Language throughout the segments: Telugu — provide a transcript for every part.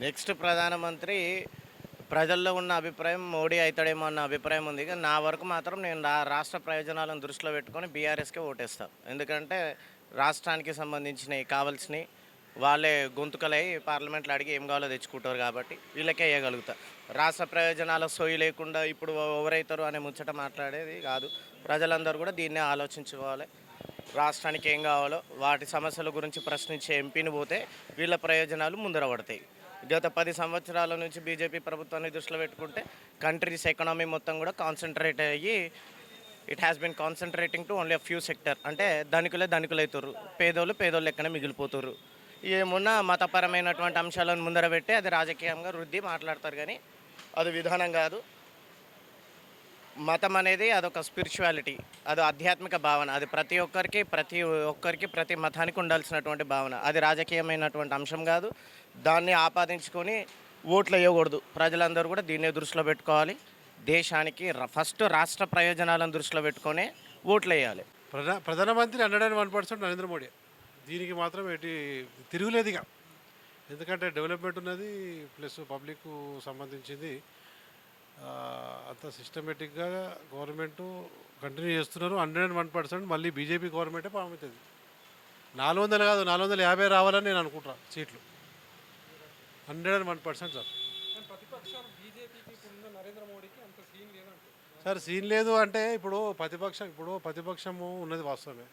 నెక్స్ట్ ప్రధానమంత్రి ప్రజల్లో ఉన్న అభిప్రాయం మోడీ అవుతాడేమో అన్న అభిప్రాయం ఉంది. కానీ నా వరకు మాత్రం నేను రాష్ట్ర ప్రయోజనాలను దృష్టిలో పెట్టుకొని బీఆర్ఎస్కే ఓటేస్తాను. ఎందుకంటే రాష్ట్రానికి సంబంధించినవి కావాల్సినవి వాళ్ళే గొంతుకలై పార్లమెంట్లో అడిగి ఏం కావాలో తెచ్చుకుంటారు కాబట్టి వీళ్ళకే వేయగలుగుతా. రాష్ట్ర ప్రయోజనాల సోయి లేకుండా ఇప్పుడు ఎవరైతారు అనే ముచ్చట మాట్లాడేది కాదు. ప్రజలందరూ కూడా దీన్నే ఆలోచించుకోవాలి. రాష్ట్రానికి ఏం కావాలో వాటి సమస్యల గురించి ప్రశ్నించే ఎంపీని పోతే వీళ్ళ ప్రయోజనాలు ముందర పడతాయి. గత 10 సంవత్సరాల నుంచి బీజేపీ ప్రభుత్వాన్ని దృష్టిలో పెట్టుకుంటే కంట్రీస్ ఎకనామీ మొత్తం కూడా కాన్సన్ట్రేట్ అయ్యి it has been concentrating to only a few sector. అంటే ధనికులు అవుతారు, పేదోళ్ళు లెక్కనే మిగిలిపోతారు. ఏమున్నా మతపరమైనటువంటి అంశాలను ముందర పెట్టి అది రాజకీయంగా వృద్ధి మాట్లాడతారు, కానీ అది విధానం కాదు. మతం అనేది అదొక స్పిరిచువాలిటీ, అది ఆధ్యాత్మిక భావన. అది ప్రతి మతానికి ఉండాల్సినటువంటి భావన. అది రాజకీయమైనటువంటి అంశం కాదు. దాన్ని ఆపాదించుకొని ఓట్లు వేయకూడదు. ప్రజలందరూ కూడా దీన్నే దృష్టిలో పెట్టుకోవాలి. దేశానికి ఫస్ట్ రాష్ట్ర ప్రయోజనాలను దృష్టిలో పెట్టుకొని ఓట్లు వేయాలి. ప్రధానమంత్రి 101% నరేంద్ర మోడీ. దీనికి మాత్రం ఎటు తిరుగులేదు ఇక. ఎందుకంటే డెవలప్మెంట్ ఉన్నది, ప్లస్ పబ్లిక్ సంబంధించింది అంత సిస్టమేటిక్గా గవర్నమెంటు కంటిన్యూ చేస్తున్నారు. 101% మళ్ళీ బీజేపీ గవర్నమెంటే పాముతుంది. 400 కాదు, 450 రావాలని నేను అనుకుంటున్నా సీట్లు. 101% సార్. సార్ సీన్ లేదు అంటే ఇప్పుడు ప్రతిపక్షము ఉన్నది వాస్తవమే.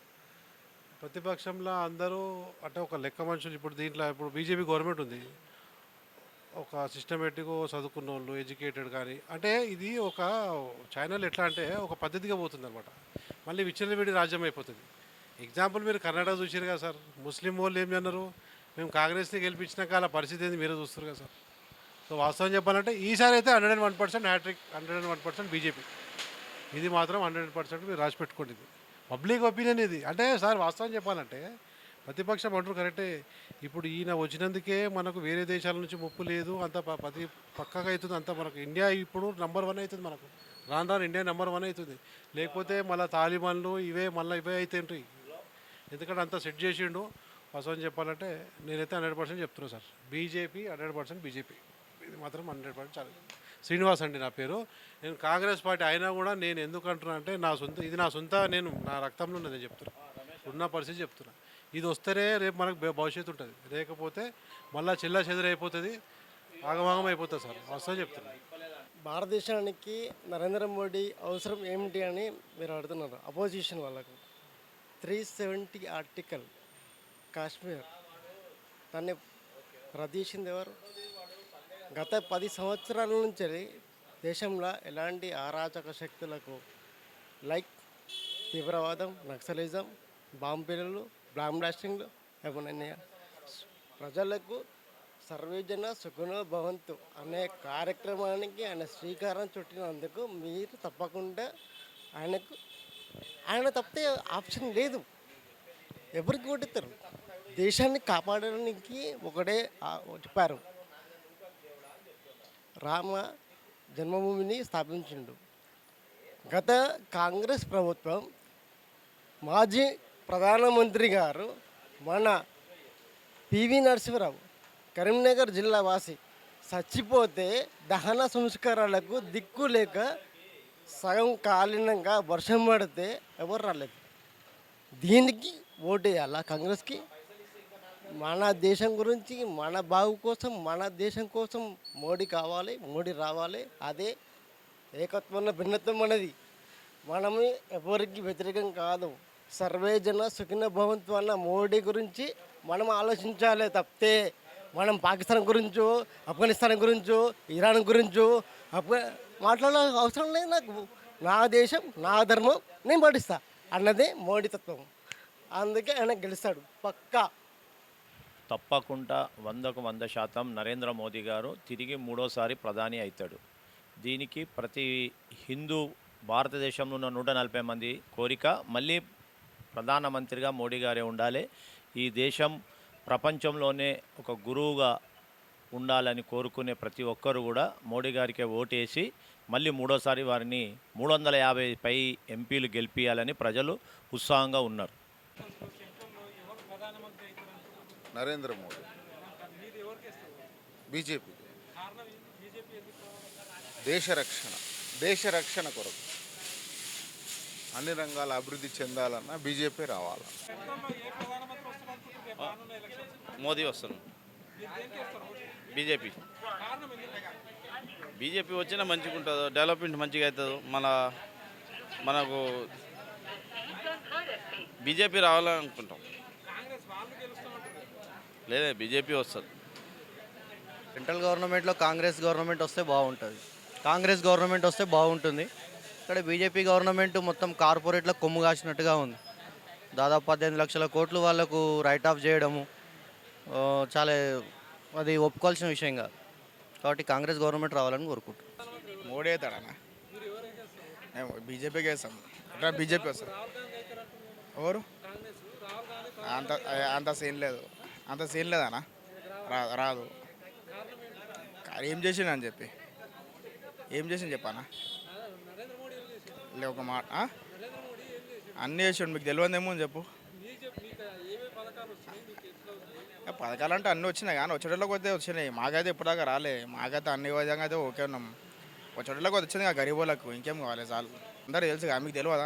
ప్రతిపక్షంలో అందరూ అంటే ఒక లెక్క మనుషులు. ఇప్పుడు బీజేపీ గవర్నమెంట్ ఉంది, ఒక సిస్టమేటిక్ చదువుకున్న వాళ్ళు, ఎడ్యుకేటెడ్ కానీ. అంటే ఇది ఒక ఛానల్ ఎట్లా అంటే ఒక పద్ధతిగా పోతుంది అనమాట. మళ్ళీ విచ్చలవిడి రాజ్యం అయిపోతుంది. ఎగ్జాంపుల్ మీరు కర్ణాటక చూసారు కదా సార్. ముస్లిం వాళ్ళు ఏమి అన్నారు, మేము కాంగ్రెస్ని గెలిపించినాక అలా పరిస్థితి ఏంది మీరే చూస్తారు కదా సార్. సో వాస్తవం చెప్పాలంటే ఈసారి అయితే 101% హ్యాట్రిక్, 101% బీజేపీ. ఇది మాత్రం 100% మీరు రాసి పెట్టుకోండి. ఇది పబ్లిక్ ఒపీనియన్ ఇది. అంటే సార్ వాస్తవం చెప్పాలంటే ప్రతిపక్షం అంటారు కరెక్టే. ఇప్పుడు ఈయన వచ్చినందుకే మనకు వేరే దేశాల నుంచి ముప్పు లేదు, అంత పక్కగా అవుతుంది. అంత మనకు ఇండియా ఇప్పుడు నెంబర్ 1 అవుతుంది. మనకు రాను ఇండియా నెంబర్ 1 అవుతుంది. లేకపోతే మళ్ళీ తాలిబాన్లు ఇవే అయితే ఉంటాయి. ఎందుకంటే అంతా సెట్ చేసిండు. వాస్తవం చెప్పాలంటే నేనైతే 100% చెప్తున్నాను సార్. BJP 100% BJP. ఇది మాత్రం 100% చాలా. శ్రీనివాస్ అండి నా పేరు. నేను కాంగ్రెస్ పార్టీ అయినా కూడా నేను ఎందుకు అంటున్నా అంటే నా సొంత నేను నా రక్తంలో ఉన్నది చెప్తున్నా, ఉన్న పరిస్థితి చెప్తున్నా. ఇది వస్తేనే రేపు మనకు భవిష్యత్తు ఉంటుంది, లేకపోతే మళ్ళీ చెదరైపోతుంది, ఆగమాగం అయిపోతుంది సార్. వస్తా చెప్తున్నా. భారతదేశానికి నరేంద్ర మోడీ అవసరం ఏమిటి అని మీరు అడుగుతున్నారు అపోజిషన్ వాళ్ళకు. 370 ఆర్టికల్ కాశ్మీర్ దాన్ని ప్రదేశింది ఎవరు? గత 10 సంవత్సరాల నుంచి దేశంలో ఎలాంటి అరాచక శక్తులకు లైక్ తీవ్రవాదం, నక్సలిజం, బాంబు పిల్లలు, బ్లామ్ బ్లాస్టింగ్లు ఏమన్నా ప్రజలకు సర్వేజన సుఖనో భవంతు అనే కార్యక్రమానికి ఆయన శ్రీకారం చుట్టినందుకు మీరు తప్పకుండా ఆయన తప్పితే ఆప్షన్ లేదు. ఎవరికి కొట్టిస్తారు? దేశాన్ని కాపాడడానికి ఒకటే చెప్పారు, రామ జన్మభూమిని స్థాపించిండు. గత కాంగ్రెస్ ప్రభుత్వం మాజీ ప్రధానమంత్రి గారు మన పివి నరసింహరావు కరీంనగర్ జిల్లా వాసి చచ్చిపోతే దహన సంస్కారాలకు దిక్కు లేక సగం కాలీనంగా వర్షం పడితే ఎవరు రాలేదు. దీనికి ఓటేయాలా కాంగ్రెస్కి? మన దేశం గురించి, మన బాగు కోసం, మన దేశం కోసం మోడీ కావాలి, మోడీ రావాలి. అదే ఏకత్వంలో భిన్నత్వం అనేది. మనము ఎవరికి వ్యతిరేకం కాదు. సర్వేజన సుఖిన భవంతు అన్న మోడీ గురించి మనం ఆలోచించాలి తప్పితే మనం పాకిస్తాన్ గురించో, ఆఫ్ఘనిస్తాన్ గురించో, ఇరాన్ గురించో మాట్లాడే అవసరం లేదు. నాకు నా దేశం, నా ధర్మం నేను పాటిస్తా అన్నదే మోడీ తత్వం. అందుకే ఆయన గెలుస్తాడు పక్కా. తప్పకుండా 100కు 100% నరేంద్ర మోదీ గారు తిరిగి 3వ ప్రధాని అవుతాడు. దీనికి ప్రతి హిందూ భారతదేశంలో ఉన్న 140 మంది కోరిక మళ్ళీ ప్రధానమంత్రిగా మోడీ గారే ఉండాలి. ఈ దేశం ప్రపంచంలోనే ఒక గురువుగా ఉండాలని కోరుకునే ప్రతి ఒక్కరు కూడా మోడీ గారికే ఓటేసి మళ్ళీ 3వ వారిని 350 పై ఎంపీలు గెలిపించాలని ప్రజలు ఉత్సాహంగా ఉన్నారు. నరేంద్ర మోడీ. బీజేపీ దేశ రక్షణ కొరకు అన్ని రంగాల అభివృద్ధి చెందాలన్నా బీజేపీ రావాలి. మోదీ వస్తున్నాం. బీజేపీ బీజేపీ వచ్చినా మంచిగా ఉంటుంది, డెవలప్మెంట్ మంచిగా అవుతుంది. మనకు బీజేపీ రావాలనుకుంటాం. లేదే బీజేపీ వస్తుంది. సెంట్రల్ గవర్నమెంట్లో కాంగ్రెస్ గవర్నమెంట్ వస్తే బాగుంటుంది. కాంగ్రెస్ గవర్నమెంట్ వస్తే బాగుంటుంది. ఇక్కడ బీజేపీ గవర్నమెంట్ మొత్తం కార్పొరేట్ల కొమ్ము కాసినట్టుగా ఉంది. దాదాపు 18 లక్షల కోట్లు వాళ్ళకు రైట్ ఆఫ్ చేయడము చాలా అది ఒప్పుకోవాల్సిన విషయం కాదు. కాబట్టి కాంగ్రెస్ గవర్నమెంట్ రావాలని కోరుకుంటున్నాం. మోడీ అవుతాడన్నా, మేము బీజేపీకి వేస్తాం. ఎట్లా బీజేపీ వస్తుంది? ఎవరు అంత అంత సీన్ లేదు, అంత సీన్ లేదన్నా, రాదు. ఏం చేసిండు అని చెప్పి, ఏం చేసిండు చెప్పానా? లే ఒక మాట అన్నీ చేసిండు, మీకు తెలియదేమో అని చెప్పు. పథకాలు అంటే అన్నీ వచ్చినాయి కానీ వచ్చేటోళ్ళకి అయితే వచ్చినాయి, మాకైతే ఇప్పటిదాకా రాలే. మాకైతే అన్ని విధంగా అయితే ఓకే ఉన్నాం. వచ్చేటోళ్ళకి వచ్చింది గరీబ్ వాళ్ళకు, ఇంకేం కావాలి చాలు. అందరూ తెలుసు మీకు తెలియదా?